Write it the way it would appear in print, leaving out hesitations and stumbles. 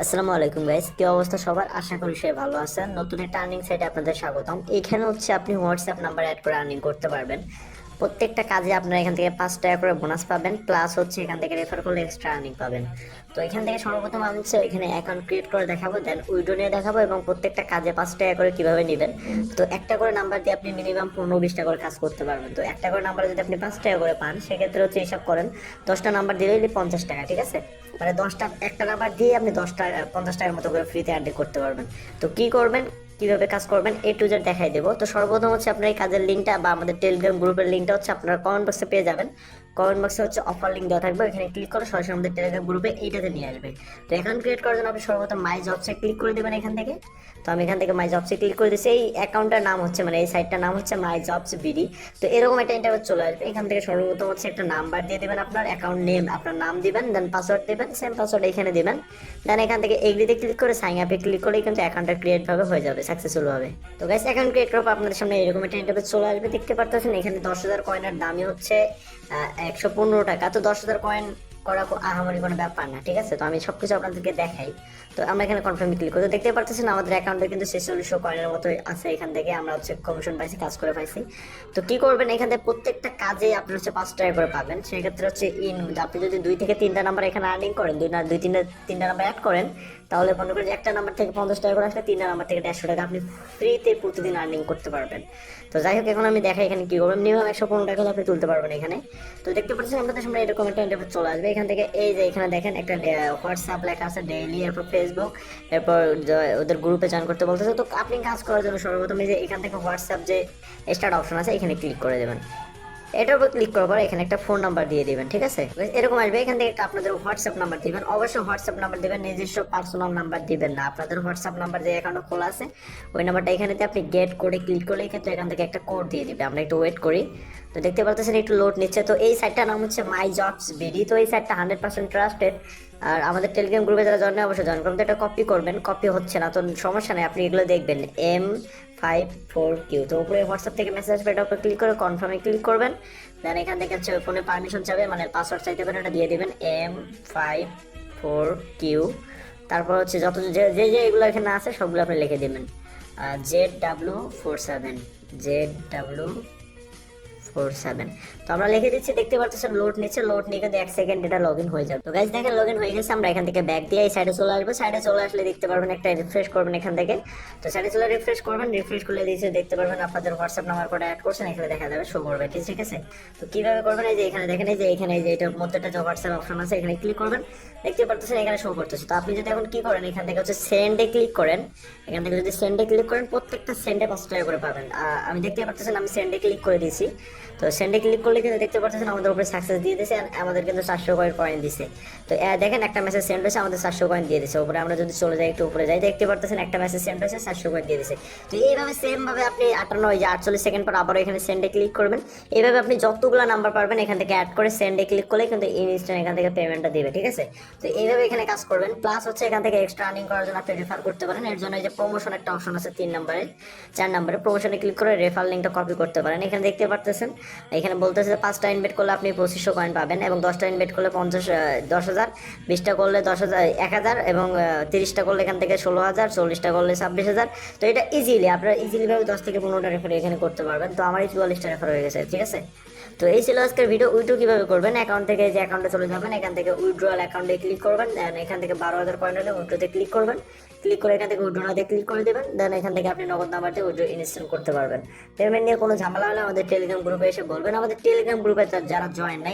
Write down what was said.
আসসালামু আলাইকুম গাইস, কি অবস্থা সবার? আশা করি সবাই ভালো আছেন। নতুন একটা আর্নিং সাইটে আপনাদের স্বাগতম। এখানে হচ্ছে আপনি হোয়াটসঅ্যাপ নাম্বার অ্যাড করে আর্নিং করতে পারবেন। প্রত্যেকটা কাজে আপনারা এখান থেকে 5 টাকা করে বোনাস পাবেন, প্লাস হচ্ছে এখান থেকে রেফার করলে এক্সট্রা আর্নিং পাবেন। তো এখান থেকে সর্বপ্রথম আমি হচ্ছে এখানে অ্যাকাউন্ট ক্রিয়েট করে দেখাবো, দেন উইডো নিয়ে দেখাবো এবং প্রত্যেকটা কাজে 5 টাকা করে কিভাবে নেবেন। তো একটা করে নাম্বার দিয়ে আপনি মিনিমাম 15-20টা করে কাজ করতে পারবেন। তো একটা করে নাম্বারে যদি আপনি 5 টাকা করে পান, সেক্ষেত্রে হচ্ছে হিসাব করেন 10টা নাম্বার দিলেই 50 টাকা, ঠিক আছে? মানে 10টা একটা নাম্বার দিয়ে আপনি 10টা 50 টাকার মতো করে ফ্রিতে আর্নিং করতে পারবেন। তো কি করবেন, কিভাবে কাজ করবেন, A to Z দেখাই দেবো। তো সর্বপ্রথম হচ্ছে আপনার এই কাজের লিঙ্কটা বা আমাদের টেলিগ্রাম গ্রুপের লিঙ্কটা হচ্ছে আপনার কমেন্ট বক্সে পেয়ে যাবেন। কমেন্ট বক্সে হচ্ছে অফার লিঙ্ক দেওয়া থাকবে, এখানে ক্লিক করে সরাসরি আমাদের টেলিগ্রাম গ্রুপে এইটাতে নিয়ে আসবে। তো অ্যাকাউন্ট ক্রিয়েট করার জন্য আপনি সর্বপ্রথম মাই জবসে ক্লিক করে দেবেন এখান থেকে। তো আমি এখান থেকে মাই জবসে ক্লিক করে দিচ্ছি। এই অ্যাকাউন্টটার নাম হচ্ছে, মানে এই সাইটটার নাম হচ্ছে মাই জবস বিডি। তো এরকম একটা ইন্টারভিউ চলে আসবে। এখান থেকে সর্বপ্রথম হচ্ছে একটা নাম্বার দিয়ে দেবেন, আপনার অ্যাকাউন্ট নেম, আপনার নাম দিবেন, দেন পাসওয়ার্ড দেবেন, সেম পাসওয়ার্ড এখানে দিবেন। দেন এখান থেকে এগ্রিতে ক্লিক করে সাইন আপে ক্লিক করলেই কিন্তু অ্যাকাউন্টটা ক্রিয়েট ভাবে হয়ে যাবে, সাকসেসফুল ভাবে। তো গাইস, অ্যাকাউন্ট ক্রিয়েট করার পর আপনাদের সামনে এরকম একটা ইন্টারভিউ চলে আসবে, দেখতে পারতেছেন। এখানে 10,000 কয়েনের দামই হচ্ছে 115 টাকা। তো 10,000 কয়েন করা আহামরি কোনো ব্যাপার না, ঠিক আছে? তো আমি সবকিছু আপনাদেরকে দেখাই। তো আমরা এখানে কনফার্মে ক্লিক করি। তো দেখতে পারতেছেন আমাদের অ্যাকাউন্টে কিন্তু 4600 কয়েনের মতো আছে। এখান থেকে আমরা হচ্ছে কমিশন পাইছি, কাজ করে পাইছি। তো কি করবেন, এখান থেকে প্রত্যেকটা কাজে আপনি হচ্ছে 5 টাকা করে পাবেন। সেক্ষেত্রে হচ্ছে আপনি যদি 2 থেকে 3টা নাম্বার এখানে আর্নিং করেন, 3টা নাম্বার অ্যাড করেন, তাহলে মনে করেন যে একটা নাম্বার থেকে 50 টাকা করে আসলে 3টা নাম্বার থেকে 150 টাকা আপনি ফ্রিতে প্রতিদিন আর্নিং করতে পারবেন। তো যাই হোক, এখন আমি দেখাই এখানে কি করবেন। মিনিমাম 115 টাকা আপনি তুলতে পারবেন এখানে। তো দেখতে পাচ্ছেন আপনাদের সামনে এরকম একটা ইন্টারফেস চলে আসবে। এখান থেকে এই যে এখানে দেখেন একটা হোয়াটসঅ্যাপ লেখা আছে ডেইলি, এরপর ফেসবুক, এরপর ওদের গ্রুপে জয়েন করতে বলতেছে। তো আপনি কাজ করার জন্য সর্বপ্রথম এই যে এখান থেকে হোয়াটসঅ্যাপ যে স্টার্ট অপশন আছে, এখানে ক্লিক করে দেবেন। এটার উপর ক্লিক করার পর এখানে একটা ফোন নাম্বার দিয়ে দিবেন, ঠিক আছে? এরকম আসবে। এখান থেকে একটা আপনাদের হোয়াটসঅ্যাপ নাম্বার দিবেন, অবশ্যই হোয়াটসঅ্যাপ নাম্বার দিবেন, নিজস্ব পার্সোনাল নাম্বার দিবেন না। আপনাদের হোয়াটসঅ্যাপ নাম্বার যে অ্যাকাউন্ট খোলা আছে ওই নাম্বারটা এখানেতে আপনি গেট কোডে ক্লিক করলে কিন্তু এখান থেকে একটা কোড দিয়ে দিবে। আমরা একটু ওয়েট করি। তো দেখতে পাচ্ছেন একটু লোড নিচ্ছে। তো এই সাইটটার নাম হচ্ছে মাই জবস বিডি। তো এই সাইটটা 100% ট্রাস্টেড। আর আমাদের টেলিগ্রাম গ্রুপে যারা জয়েন অবশ্যই জয়েন করুন। তো এটা কপি করবেন, কপি হচ্ছে না তো সমস্যা নেই, আপনি এগুলো দেখবেন M54Q। তো উপরে হোয়াটসঅ্যাপ থেকে মেসেজ আসবে, এটার উপর ক্লিক করে কনফার্মে ক্লিক করবেন। দেন এখান থেকে হচ্ছে ফোনে পারমিশন চাবে, মানে পাসওয়ার্ড চাইতে পারেন, এটা দিয়ে দিবেন M54Q। তারপর হচ্ছে যত যে যে যে এগুলো এখানে আছে সবগুলো আপনি লিখে দিবেন। ZW47, ZW47। তো আমরা লিখে দিচ্ছি, দেখতে পাচ্ছেন লোড নিচ্ছে। লোড নিয়ে কিন্তু 1 সেকেন্ড এটা লগ ইন হয়ে যাবে। তো গাইজ দেখেন লগ ইন হয়ে গেছে। আমরা এখান থেকে ব্যাক দিয়ে এই সাইডে চলে আসবো। সাইডে চলে আসলে দেখতে পারবেন একটা রিফ্রেশ করবেন এখান থেকে। তো সাইডে চলে রিফ্রেশ করবেন, রিফ্রেশ করলে দিয়েছে দেখতে পারবেন আপনাদের হোয়াটসঅ্যাপ নাম্বার কোড অ্যাড করছেন, এখানে দেখা যাবে, শো করবে, ঠিক আছে? তো কিভাবে করবেন, এই যে এখানে দেখেন, এই যে এখানে এই যে এটার মধ্যে একটা যে হোয়াটসঅ্যাপ অপশন আছে, এখানে ক্লিক করবেন, দেখতে পারতেছেন এখানে শো করতেছে। তো আপনি যদি এখন কি করেন, এখান থেকে হচ্ছে সেন্ডে ক্লিক করেন। এখান থেকে যদি সেন্ডে ক্লিক করেন, প্রত্যেকটা সেন্ডে 5 টাকা করে পাবেন। আমি দেখতে পারতেছেন আমি সেন্ডে ক্লিক করে দিয়েছি। তো সেন্ডে ক্লিক করলে কিন্তু দেখতে পাচ্ছেন আমাদের উপরে সাকসেস দিয়ে দিয়েছে, আমাদের কিন্তু 400 কয়েন দিছে। তো দেখেন একটা মেসেজ সেন্ড হয়েছে, আমাদের 400 কয়েন দিয়ে দিছে উপরে। আমরা যদি চলে যাই একটু উপরে যাই, দেখতে পারতেছেন একটা মেসেজ সেন্ড হয়েছে, 400 কয়েন দিয়ে দিছে। তো এইভাবে সেম ভাবে আপনি 48 সেকেন্ড পর আবার এখানে সেন্ডে ক্লিক করবেন। এইভাবে আপনি যতগুলো নাম্বার পারবেন এখান থেকে অ্যাড করে সেন্ডে ক্লিক করলে কিন্তু ইনস্ট্যান্ট এখান থেকে পেমেন্টটা দিবে, ঠিক আছে? তো এইভাবে এখানে কাজ করবেন। প্লাস হচ্ছে এখান থেকে এক্সট্রা আর্নিং করার জন্য আপনি রেফার করতে পারেন। এর জন্য এই যে প্রমোশন একটা অপশন আছে 4 নম্বরে প্রমোশনে ক্লিক করে রেফার লিঙ্কটা কপি করতে পারেন। এখানে দেখতে পারতেছেন এখানে বলতেছে 5টা ইনভেট করলে আপনি 2500 কয়েন পাবেন, এবং 10টা ইনভেট করলে 10,000, 20টা করলে 10,000 1000, এবং 30টা করলে এখান থেকে 16,000, 40টা করলে 26,000। তো এটা ইজিলি আপনারা ইজিলি ভাবে 10 থেকে 15টা রেফার এখানে করতে পারবেন। তো আমারই 44টা রেফার হয়ে গেছে, ঠিক আছে? তো এই ছিল আজকের ভিডিও। উইথড্র কিভাবে করবেন, অ্যাকাউন্ট থেকে যে অ্যাকাউন্টে চলে যাবেন, এখান থেকে উইথড্রয়াল অ্যাকাউন্টে ক্লিক করবেন, দেন এখান থেকে 12,000 কয়েন হলে উইথড্রোতে ক্লিক করবেন। ক্লিক করে এখান থেকে উইথড্রোতে ক্লিক করে দেবেন। দেন এখান থেকে আপনি নগদ নাম্বার দিয়ে উইথড্রো ইনস্টল করতে পারবেন। পেমেন্ট নিয়ে কোনো ঝামেলা হলে আমাদের টেলিগ্রাম গ্রুপে এসে বলবেন। আমাদের টেলিগ্রাম গ্রুপে যারা জয়েন নাই